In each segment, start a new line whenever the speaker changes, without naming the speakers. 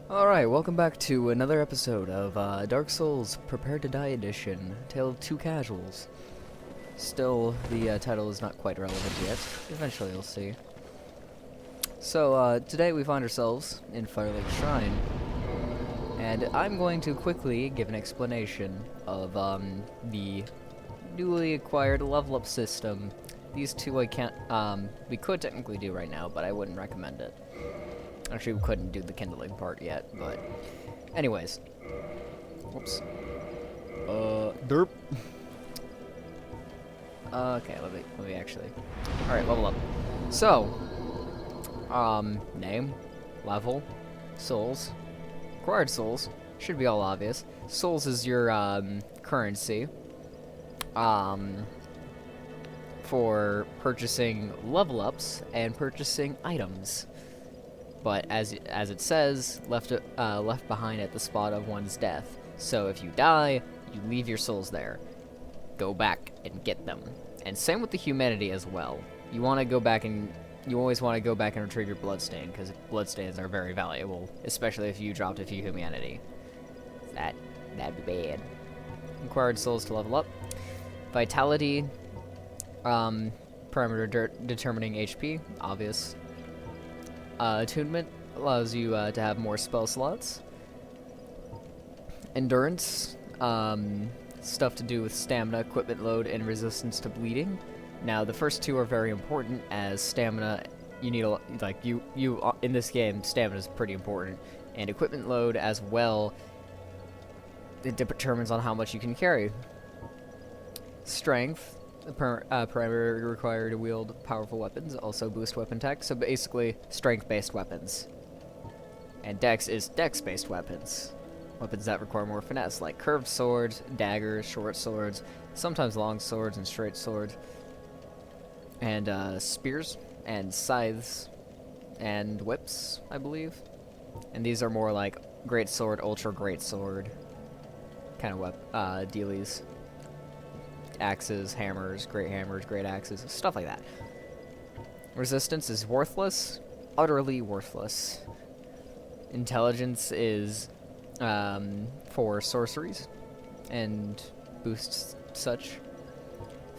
Alright, welcome back to another episode of Dark Souls Prepare to Die Edition, Tale of Two Casuals. Still, the title is not quite relevant yet. Eventually you'll see. So, today we find ourselves in Firelink Shrine, and I'm going to quickly give an explanation of, the newly acquired level-up system. These two I can't, we could technically do right now, but I wouldn't recommend it. Actually, we couldn't do the kindling part yet, but... Anyways. Whoops. Derp. Okay, let me actually... Alright, level up. So, name, level, souls, acquired souls, should be all obvious. Souls is your, currency, for purchasing level ups and purchasing items. But as it says, left behind at the spot of one's death. So if you die, you leave your souls there. Go back and get them. And same with the humanity as well. You want to go back and you always want to go back and retrieve your bloodstain, because bloodstains are very valuable, especially if you dropped a few humanity. That'd be bad. Acquired souls to level up. Vitality, parameter determining HP, obvious. Attunement allows you to have more spell slots. Endurance, stuff to do with stamina, equipment load, and resistance to bleeding. Now, the first two are very important, as stamina, you need in this game, stamina is pretty important, and equipment load as well. It determines on how much you can carry. Strength. The parameter required to wield powerful weapons, also boost weapon tech, so basically strength-based weapons. And dex is dex-based weapons. Weapons that require more finesse, like curved swords, daggers, short swords, sometimes long swords and straight swords, and spears, and scythes, and whips, I believe. And these are more like great sword, ultra great sword kind of dealies. Axes, hammers, great axes, stuff like that. Resistance is worthless, utterly worthless. Intelligence is for sorceries and boosts such.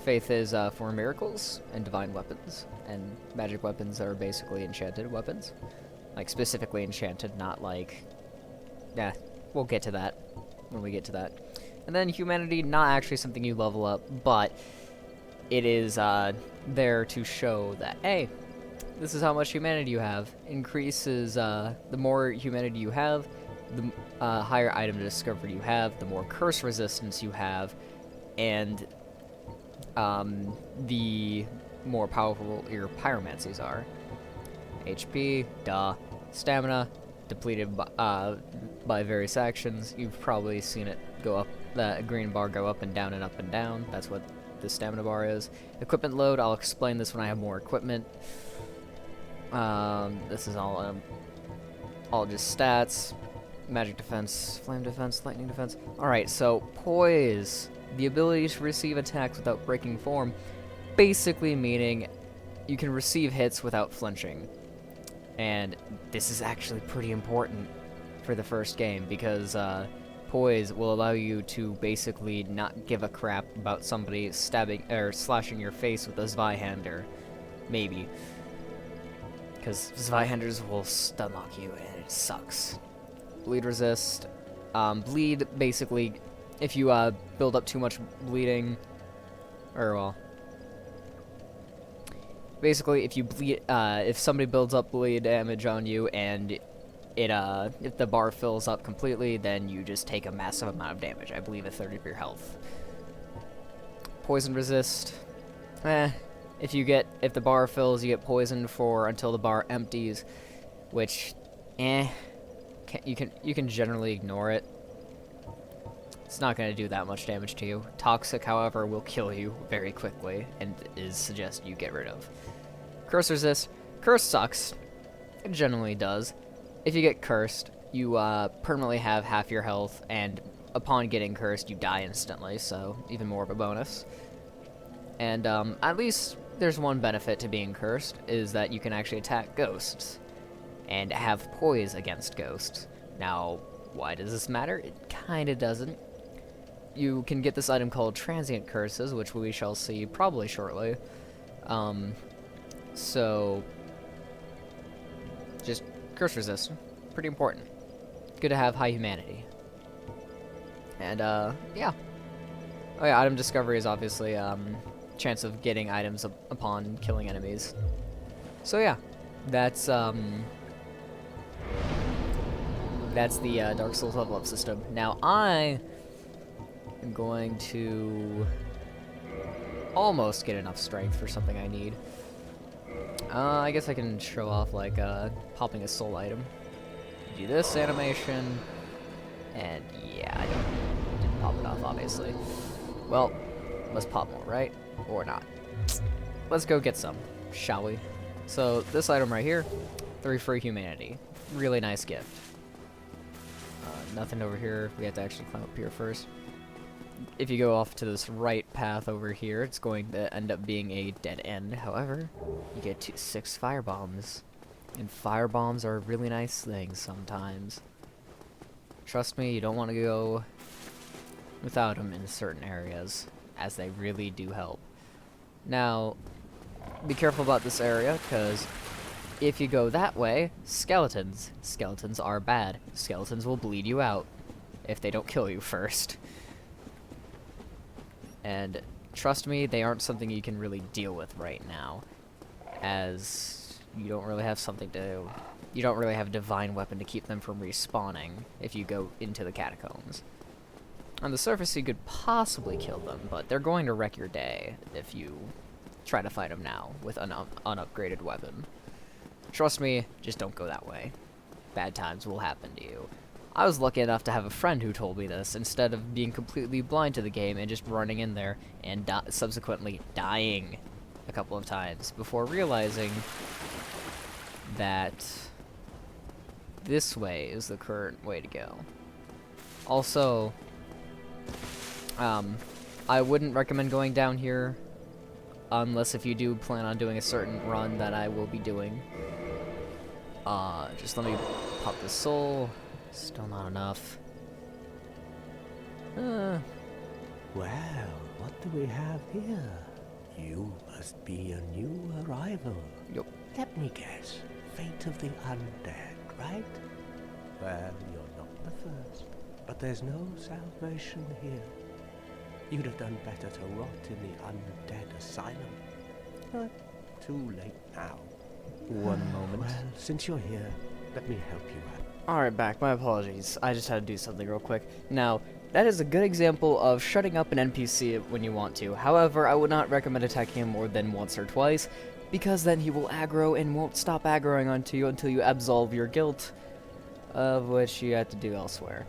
Faith is for miracles and divine weapons, and magic weapons are basically enchanted weapons. Like, specifically enchanted, not like... Yeah, we'll get to that when we get to that. And then humanity, not actually something you level up, but it is there to show that, hey, this is how much humanity you have. Increases, the more humanity you have, the higher item discovery you have, the more curse resistance you have, and the more powerful your pyromancies are. HP, duh. Stamina, depleted by various actions. You've probably seen it go up, that green bar go up and down and up and down. That's what the stamina bar is. Equipment load, I'll explain this when I have more equipment. This is all just stats. Magic defense, flame defense, lightning defense. Alright, so poise. The ability to receive attacks without breaking form. Basically meaning you can receive hits without flinching. And this is actually pretty important for the first game, because poise will allow you to basically not give a crap about somebody stabbing or slashing your face with a Zweihander. Maybe. Because Zweihanders will stun lock you and it sucks. Bleed resist. Bleed, basically, if you build up too much bleeding, or well, basically, if you bleed, if somebody builds up bleed damage on you and it, if the bar fills up completely, then you just take a massive amount of damage. I believe a third of your health. Poison resist. If the bar fills, you get poisoned for until the bar empties, which, you can generally ignore it. It's not going to do that much damage to you. Toxic, however, will kill you very quickly and is suggested you get rid of. Curse resist. Curse sucks. It generally does. If you get cursed, you permanently have half your health, and upon getting cursed, you die instantly, so even more of a bonus. And at least there's one benefit to being cursed, is that you can actually attack ghosts and have poise against ghosts. Now, why does this matter? It kinda doesn't. You can get this item called Transient Curses, which we shall see probably shortly. So, just curse resist. Pretty important. Good to have high humanity. And, yeah. Oh yeah, item discovery is obviously, chance of getting items upon killing enemies. So yeah, that's the Dark Souls level up system. Now I am going to almost get enough strength for something I need. I guess I can show off like popping a soul item. Do this animation, and yeah, I didn't pop it off obviously. Well, let's pop more, right? Or not. Let's go get some, shall we? So this item right here, 3 free humanity. Really nice gift. Nothing over here. We have to actually climb up here first. If you go off to this right path over here, it's going to end up being a dead end. However, you get 6 fire bombs. And fire bombs are a really nice thing sometimes. Trust me, you don't want to go without them in certain areas, as they really do help. Now, be careful about this area, because if you go that way, skeletons are bad. Skeletons will bleed you out if they don't kill you first. And trust me, they aren't something you can really deal with right now, as you don't really have you don't really have a divine weapon to keep them from respawning if you go into the catacombs. On the surface, you could possibly kill them, but they're going to wreck your day if you try to fight them now with an unupgraded weapon. Trust me, just don't go that way. Bad times will happen to you. I was lucky enough to have a friend who told me this, instead of being completely blind to the game and just running in there and subsequently dying a couple of times before realizing that this way is the current way to go. Also, I wouldn't recommend going down here unless if you do plan on doing a certain run that I will be doing. Just let me pop this soul. Still not enough.
Well, what do we have here? You must be a new arrival.
Yup.
Let me guess. Fate of the undead, right? Well, you're not the first. But there's no salvation here. You'd have done better to rot in the undead asylum. But too late now.
One moment.
Well, since you're here, let me help you out.
Alright, back. My apologies. I just had to do something real quick. Now, that is a good example of shutting up an NPC when you want to. However, I would not recommend attacking him more than once or twice, because then he will aggro and won't stop aggroing onto you until you absolve your guilt, of which you have to do elsewhere.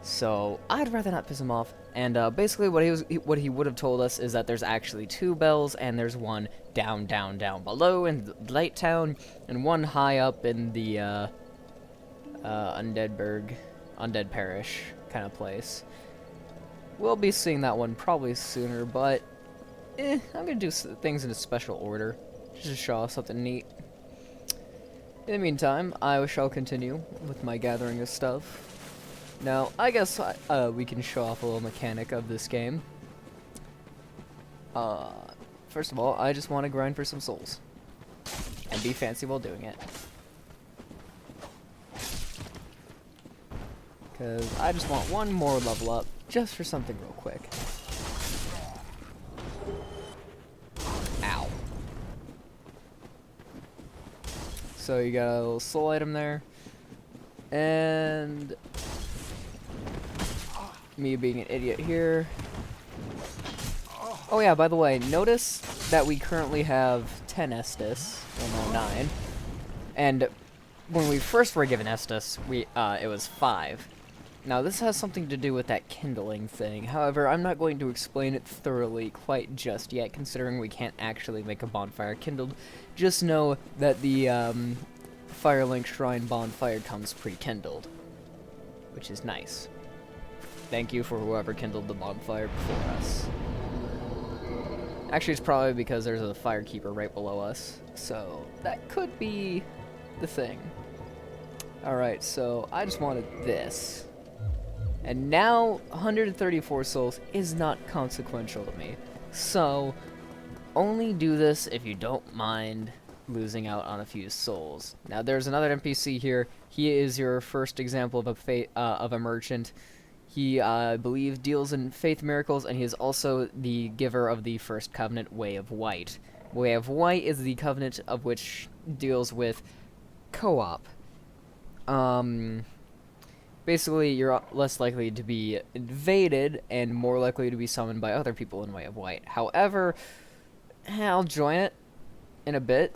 So, I'd rather not piss him off. And basically what he would have told us is that there's actually 2 bells, and there's one down below in Light Town, and one high up in the Undead Parish kind of place. We'll be seeing that one probably sooner, but I'm gonna do things in a special order, just to show off something neat. In the meantime, I shall continue with my gathering of stuff. Now, I guess we can show off a little mechanic of this game. First of all, I just want to grind for some souls. And be fancy while doing it. Because I just want one more level up, just for something real quick. Ow. So you got a little soul item there. And me being an idiot here. Oh yeah, by the way, notice that we currently have 10 Estus, well no, 9. And when we first were given Estus, it was 5. Now this has something to do with that kindling thing. However, I'm not going to explain it thoroughly quite just yet, considering we can't actually make a bonfire kindled. Just know that the Firelink Shrine bonfire comes pre-kindled, which is nice. Thank you for whoever kindled the bonfire before us. Actually, it's probably because there's a firekeeper right below us, so that could be the thing. Alright, so I just wanted this. And now 134 souls is not consequential to me. So, only do this if you don't mind losing out on a few souls. Now there's another NPC here. He is your first example of a merchant. He, I believe, deals in faith miracles, and he is also the giver of the first covenant, Way of White. Way of White is the covenant of which deals with co-op. Basically, you're less likely to be invaded and more likely to be summoned by other people in Way of White. However, I'll join it in a bit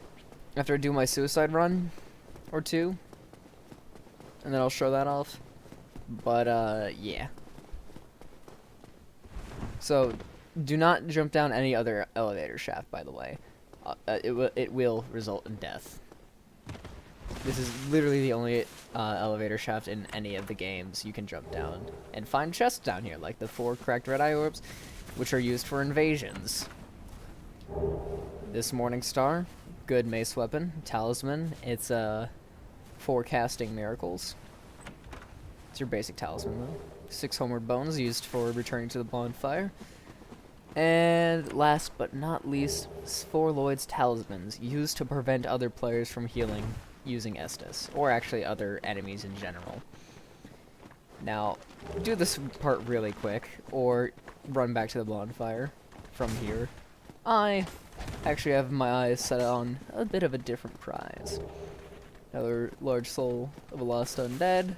after I do my suicide run or two, and then I'll show that off. But, yeah. So, do not jump down any other elevator shaft, by the way. It will result in death. This is literally the only elevator shaft in any of the games you can jump down and find chests down here, like the 4 cracked red eye orbs, which are used for invasions. This Morning Star, good mace weapon, talisman. It's forecasting miracles. It's your basic talisman though. 6 homeward bones used for returning to the bonfire. And last but not least, 4 Lloyd's talismans used to prevent other players from healing using Estus, or actually other enemies in general. Now, do this part really quick, or run back to the bonfire from here. I actually have my eyes set on a bit of a different prize. Another large soul of a lost undead.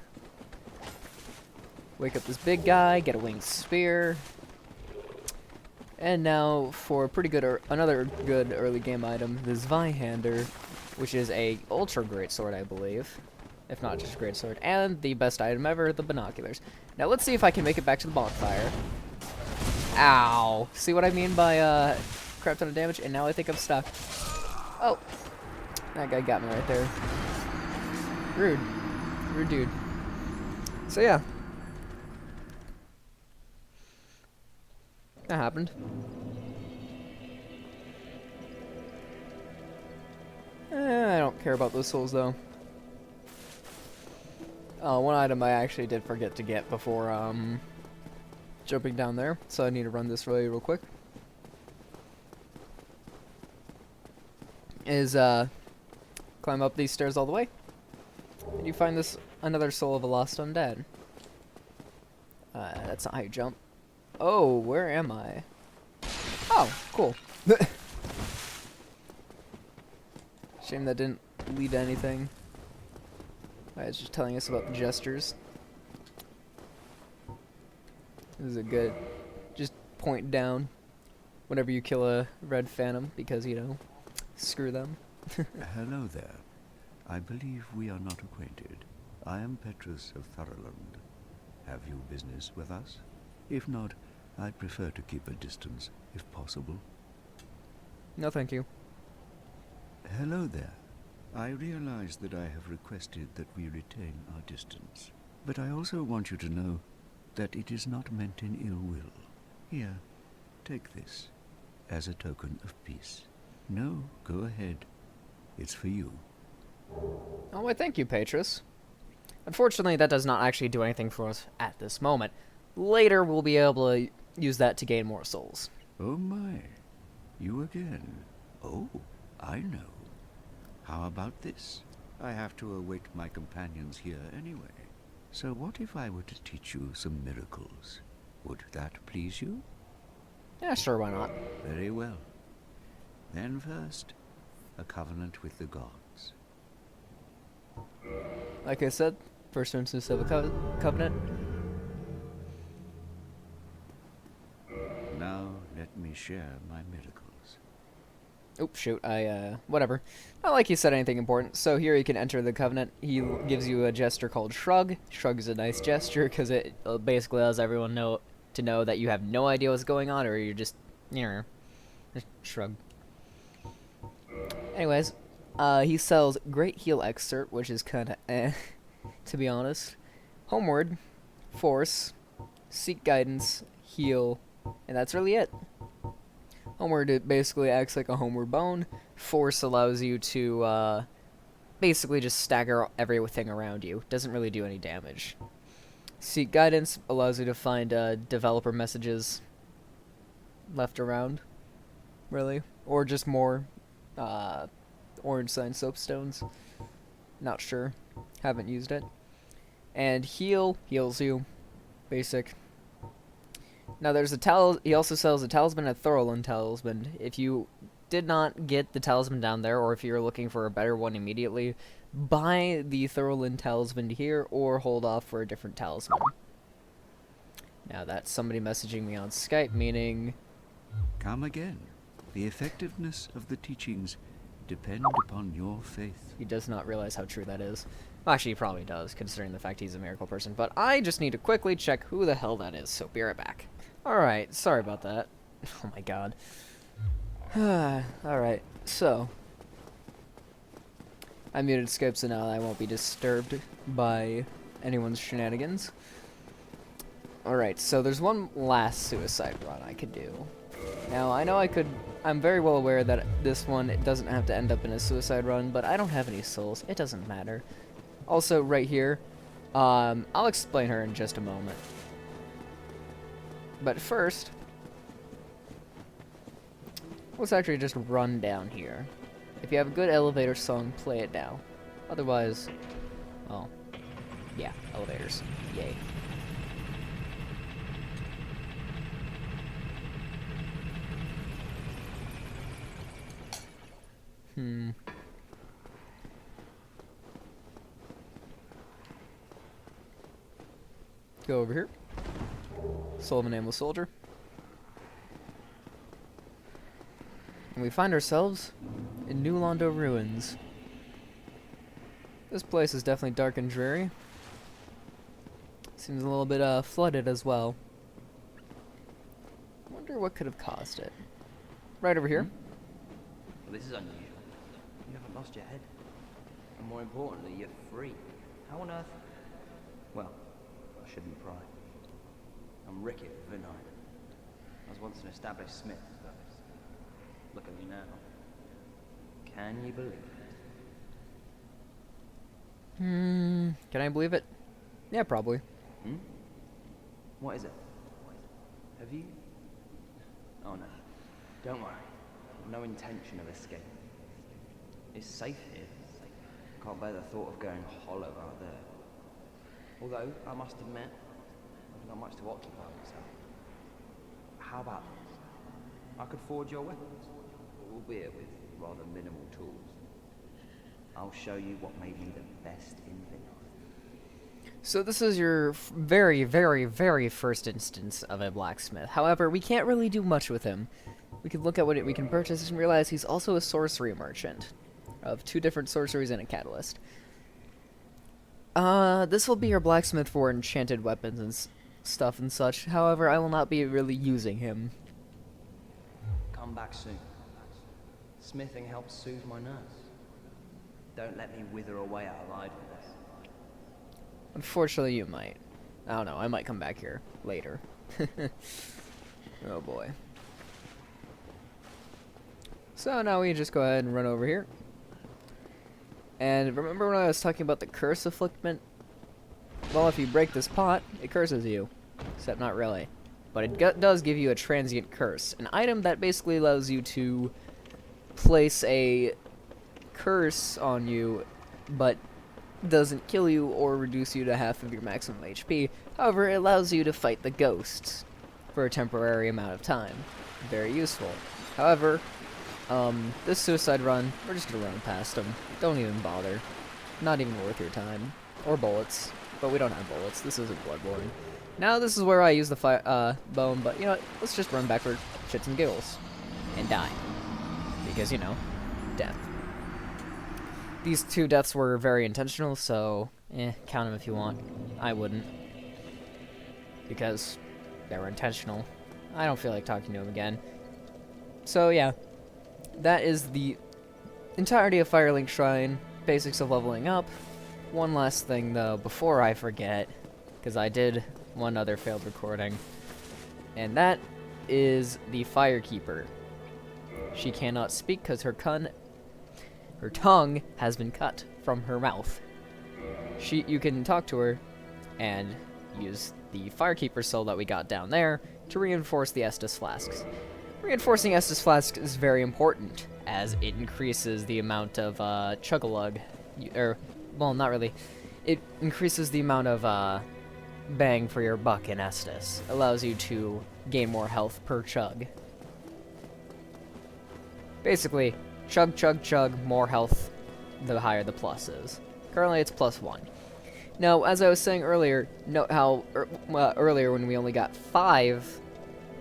Wake up this big guy, get a winged spear. And now for a pretty good, another good early game item, the Zweihander, which is a ultra great sword, I believe, if not just a great sword, and the best item ever, the binoculars. Now let's see if I can make it back to the bonfire. Ow! See what I mean by crap ton of damage? And now I think I'm stuck. Oh, that guy got me right there. Rude, rude dude. So yeah. That happened. I don't care about those souls, though. One item I actually did forget to get before, jumping down there, so I need to run this real quick. Is, climb up these stairs all the way, and you find this, another soul of a lost undead. That's not how you jump. Oh, where am I? Oh, cool. Shame that didn't lead to anything. It's just telling us about the gestures. This is a good... Just point down whenever you kill a red phantom, because, you know, screw them.
Hello there. I believe we are not acquainted. I am Petrus of Firelink. Have you business with us? If not, I'd prefer to keep a distance, if possible.
No, thank you.
Hello there. I realize that I have requested that we retain our distance, but I also want you to know that it is not meant in ill will. Here, take this, as a token of peace. No, go ahead. It's for you.
Oh, why thank you, Petrus. Unfortunately, that does not actually do anything for us at this moment. Later, we'll be able to use that to gain more souls.
Oh my, you again. Oh, I know. How about this? I have to await my companions here anyway. So what if I were to teach you some miracles? Would that please you?
Yeah, sure, why not?
Very well. Then first, a covenant with the gods.
Like I said, first instance of a covenant.
Now let me share my miracles.
Oops, shoot, whatever. Not like he said anything important. So here you can enter the covenant. He gives you a gesture called Shrug. Shrug is a nice gesture because it basically allows everyone know that you have no idea what's going on, or you're just, you know, just shrug. Anyways, he sells Great Heal Excerpt, which is kind of to be honest. Homeward, Force, Seek Guidance, Heal, and that's really it. Homeward, it basically acts like a homeward bone. Force allows you to, basically just stagger everything around you. Doesn't really do any damage. Seek Guidance allows you to find developer messages left around, really. Or just more orange sign soapstones. Not sure. Haven't used it. And Heal heals you. Basic. Now there's a he also sells a talisman and a Thorolin talisman. If you did not get the talisman down there, or if you're looking for a better one immediately, buy the Thorolin talisman here, or hold off for a different talisman. Now that's somebody messaging me on Skype, meaning...
Come again. The effectiveness of the teachings depend upon your faith.
He does not realize how true that is. Well, actually, he probably does, considering the fact he's a miracle person. But I just need to quickly check who the hell that is, so be right back. Alright, sorry about that. Oh my god. Alright, so... I muted Skype, so now I won't be disturbed by anyone's shenanigans. Alright, so there's one last suicide run I could do. Now, I know I'm very well aware that this one, it doesn't have to end up in a suicide run, but I don't have any souls. It doesn't matter. Also, right here, I'll explain her in just a moment. But first, let's actually just run down here. If you have a good elevator song, play it now. Otherwise, well, yeah, elevators. Yay. Go over here. Soul of a Nameless Soldier. And we find ourselves in New Londo Ruins. This place is definitely dark and dreary. Seems a little bit flooded as well. Wonder what could have caused it. Right over here.
Well, this is unusual. You haven't lost your head. And more importantly, you're free. How on earth? Well, I shouldn't pry. I'm Rickett of Vinine. I was once an established smith, but look at me now. Can you believe it?
Can I believe it? Yeah, probably.
What is it? Have you? Oh no. Don't worry. No intention of escape. It's safe here. Can't bear the thought of going hollow out there. Although, I must admit, I've not much to occupy myself. How about this? I could forge your weapons, albeit with rather minimal tools. I'll show you what may be the best in Vinine.
So this is your very, very, very first instance of a blacksmith. However, we can't really do much with him. We can look at what we can purchase and realize he's also a sorcery merchant of 2 different sorceries and a catalyst. This will be your blacksmith for enchanted weapons and stuff and such. However, I will not be really using him.
Come back soon. Smithing helps soothe my nerves. Don't let me wither away alive with this.
Unfortunately, you might. I don't know, I might come back here later. Oh boy. So now we just go ahead and run over here. And remember when I was talking about the curse afflictment? Well, if you break this pot, it curses you. Except not really. But it does give you a transient curse. An item that basically allows you to place a curse on you, but doesn't kill you or reduce you to half of your maximum HP. However, it allows you to fight the ghosts for a temporary amount of time. Very useful. However, this suicide run, we're just gonna run past them. Don't even bother. Not even worth your time. Or bullets. But we don't have bullets. This isn't Bloodborne. Now this is where I use the bone, but you know what? Let's just run back for shits and giggles. And die. Because, you know, death. These 2 deaths were very intentional, so, count them if you want. I wouldn't. Because they were intentional. I don't feel like talking to him again. So, yeah. That is the entirety of Firelink Shrine, basics of leveling up. One last thing, though, before I forget, because I did one other failed recording, and that is the Firekeeper. She cannot speak because her tongue has been cut from her mouth. You can talk to her and use the Firekeeper soul that we got down there to reinforce the Estus flasks. Reinforcing Estus flasks is very important, as it increases the amount of chug-a-lug, well, not really. It increases the amount of bang for your buck in Estus. Allows you to gain more health per chug. Basically, chug, chug, chug, more health, the higher the plus is. Currently, it's +1. Now, as I was saying earlier, note how earlier when we only got 5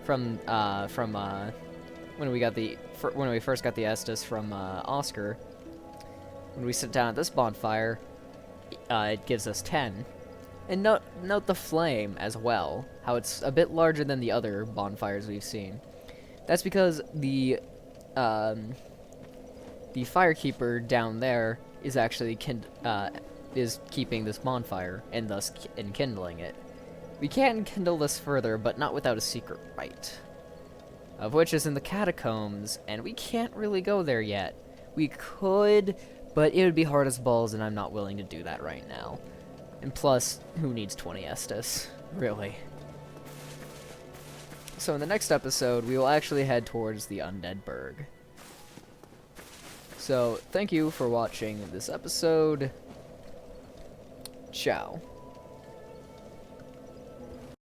from when we first got the Estus from Oscar. When we sit down at this bonfire, it gives us 10. And note the flame as well, how it's a bit larger than the other bonfires we've seen. That's because the Firekeeper down there is actually is keeping this bonfire and thus enkindling it. We can kindle this further, but not without a secret rite, of which is in the catacombs, and we can't really go there yet. We could, but it would be hard as balls, and I'm not willing to do that right now. And plus, who needs 20 Estus? Really. So in the next episode, we will actually head towards the Undead Burg. So, thank you for watching this episode. Ciao.